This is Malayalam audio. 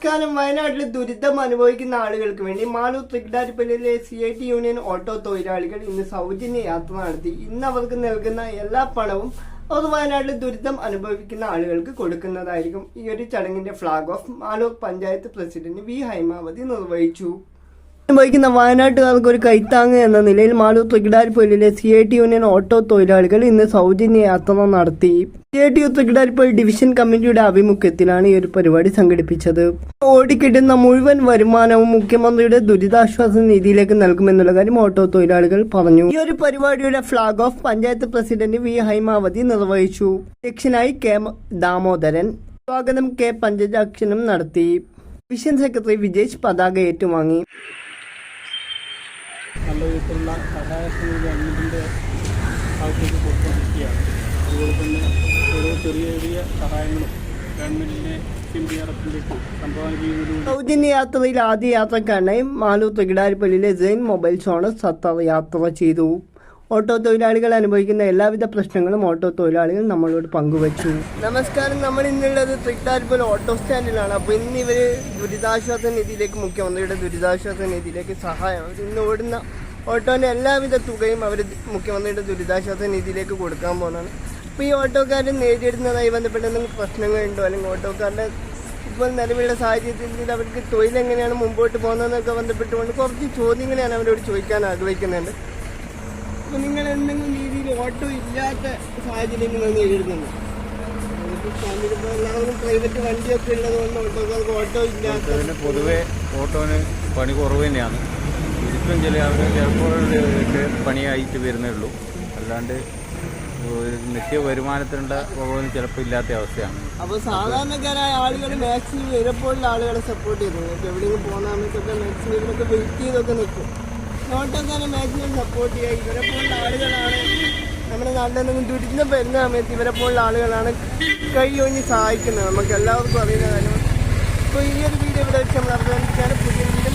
നമസ്കാരം. വയനാട്ടിൽ ദുരിതം അനുഭവിക്കുന്ന ആളുകൾക്ക് വേണ്ടി മാലൂർ തൃക്കടാരിപ്പള്ളിയിലെ CIT യൂണിയൻ ഓട്ടോ തൊഴിലാളികൾ ഇന്ന് സൗജന്യ യാത്ര നടത്തി. ഇന്ന് അവർക്ക് നൽകുന്ന എല്ലാ പണവും അവർ വയനാട്ടിൽ ദുരിതം അനുഭവിക്കുന്ന ആളുകൾക്ക് കൊടുക്കുന്നതായിരിക്കും. ഈ ഒരു ചടങ്ങിന്റെ flag off Malur panchayat president V Haimavathi നിർവഹിച്ചു. അനുഭവിക്കുന്ന വയനാട്ടുകാർക്ക് ഒരു കൈത്താങ് എന്ന നിലയിൽ മാലൂർ തൃക്കടാരിപ്പള്ളിയിലെ CIT യൂണിയൻ ഓട്ടോ തൊഴിലാളികൾ ഇന്ന് സൗജന്യ യാത്ര നടത്തി. CIT തൃക്കടാരിപ്പള്ളി ഡിവിഷൻ കമ്മിറ്റിയുടെ ആഭിമുഖ്യത്തിലാണ് ഈ ഒരു പരിപാടി സംഘടിപ്പിച്ചത്. ഓടിക്കിട്ടുന്ന മുഴുവൻ വരുമാനവും മുഖ്യമന്ത്രിയുടെ ദുരിതാശ്വാസ നിധിയിലേക്ക് നൽകുമെന്നുള്ള കാര്യം ഓട്ടോ തൊഴിലാളികൾ പറഞ്ഞു. ഈ ഒരു പരിപാടിയുടെ flag off panchayat president V Haimavathi നിർവഹിച്ചു. അധ്യക്ഷനായി K ദാമോദരൻ, സ്വാഗതം K പഞ്ചജാക്ഷനും നടത്തി. ഡിവിഷൻ സെക്രട്ടറി വിജേഷ് പതാക ഏറ്റുവാങ്ങി. നല്ല വിധത്തിലുള്ള സഹായത്തിന് ഗവൺമെൻറ്റിൻ്റെ ഭാഗത്തേക്ക് കൊടുത്തുകൊണ്ടിരിക്കുകയാണ്. അതുപോലെ തന്നെ ഓരോ ചെറിയ ചെറിയ സഹായങ്ങളും ഗവൺമെൻറ്റിനെ CMDRFിലേക്ക് സംഭാവന ചെയ്യുന്നതിലൂടെ സൗജന്യ യാത്രയിൽ ആദ്യ യാത്രക്കാരനായി മാലൂർ തൃക്കടാരിപ്പള്ളിയിലെ ജെയിൻ മൊബൈൽസ് ഓണർ സത്താർ യാത്ര ചെയ്തു. ഓട്ടോ തൊഴിലാളികൾ അനുഭവിക്കുന്ന എല്ലാവിധ പ്രശ്നങ്ങളും ഓട്ടോ തൊഴിലാളികൾ നമ്മളോട് പങ്കുവച്ചു. നമസ്കാരം. നമ്മൾ ഇന്നുള്ളത് തൃക്കടാരിപ്പള്ളി ഓട്ടോ സ്റ്റാൻഡിലാണ്. അപ്പോൾ ഇന്ന് ഇവർ ദുരിതാശ്വാസ നിധിയിലേക്ക്, മുഖ്യമന്ത്രിയുടെ ദുരിതാശ്വാസ നിധിയിലേക്ക് സഹായം, ഇന്ന് ഓടുന്ന ഓട്ടോൻ്റെ എല്ലാവിധ തുകയും അവർ മുഖ്യമന്ത്രിയുടെ ദുരിതാശ്വാസ നിധിയിലേക്ക് കൊടുക്കാൻ പോകുന്നതാണ്. അപ്പോൾ ഈ ഓട്ടോക്കാർ നേരിടുന്നതായി ബന്ധപ്പെട്ട എന്തെങ്കിലും പ്രശ്നങ്ങളുണ്ടോ, അല്ലെങ്കിൽ ഓട്ടോക്കാരുടെ ഇപ്പോൾ നിലവിലുള്ള സാഹചര്യത്തിൽ അവർക്ക് തൊഴിലെങ്ങനെയാണ് മുമ്പോട്ട് പോകുന്നതെന്നൊക്കെ ബന്ധപ്പെട്ടുകൊണ്ട് കുറച്ച് ചോദ്യങ്ങൾ ഞാൻ അവരോട് ചോദിക്കാൻ ആഗ്രഹിക്കുന്നുണ്ട്. അപ്പോൾ നിങ്ങൾ എന്തെങ്കിലും രീതിയിൽ ഓട്ടോ ഇല്ലാത്ത സാഹചര്യങ്ങൾ നേരിടുന്നുണ്ട്? എല്ലാവരും പ്രൈവറ്റ് വണ്ടിയൊക്കെ ഉള്ളതുകൊണ്ട് ഓട്ടോക്കാർക്ക് ഓട്ടോ ഇല്ലാത്ത പൊതുവെ ഓട്ടോന് പണി കുറവ് തന്നെയാണ്. ഇപ്പം ചില ആളുകൾ ചിലപ്പോൾ പണിയായിട്ട് വരുന്നേ ഉള്ളൂ. അല്ലാണ്ട് നിത്യ വരുമാനത്തിനുള്ള പോലും ചിലപ്പോൾ ഇല്ലാത്ത അവസ്ഥയാണ്. അപ്പോൾ സാധാരണക്കാരായ ആളുകൾ മാക്സിമം ഇവരെപ്പോലുള്ള ആളുകളെ സപ്പോർട്ട് ചെയ്തു. എവിടെയെങ്കിലും പോകുന്ന സമയത്തൊക്കെ മാക്സിമം ഇവരൊക്കെ വെയിറ്റ് ചെയ്തൊക്കെ നിൽക്കും. ഓട്ടോക്കാരെ മാക്സിമം സപ്പോർട്ട് ചെയ്യുക. ഇവരെപ്പോലുള്ള ആളുകളാണ് നമ്മുടെ നാട്ടിലെന്തെങ്കിലും ദുരിതം വരുന്ന സമയത്ത് ഇവരെപ്പോലുള്ള ആളുകളാണ് കൈ ഒഴിഞ്ഞ് സഹായിക്കുന്നത്. നമുക്ക് എല്ലാവർക്കും അറിയുന്ന കാര്യമാണ്. അപ്പോൾ ഈ ഒരു വീഡിയോ ഇവിടെ വെച്ച് നമ്മൾ അവസാനിപ്പിച്ചാണ്. പുതിയ വീഡിയോ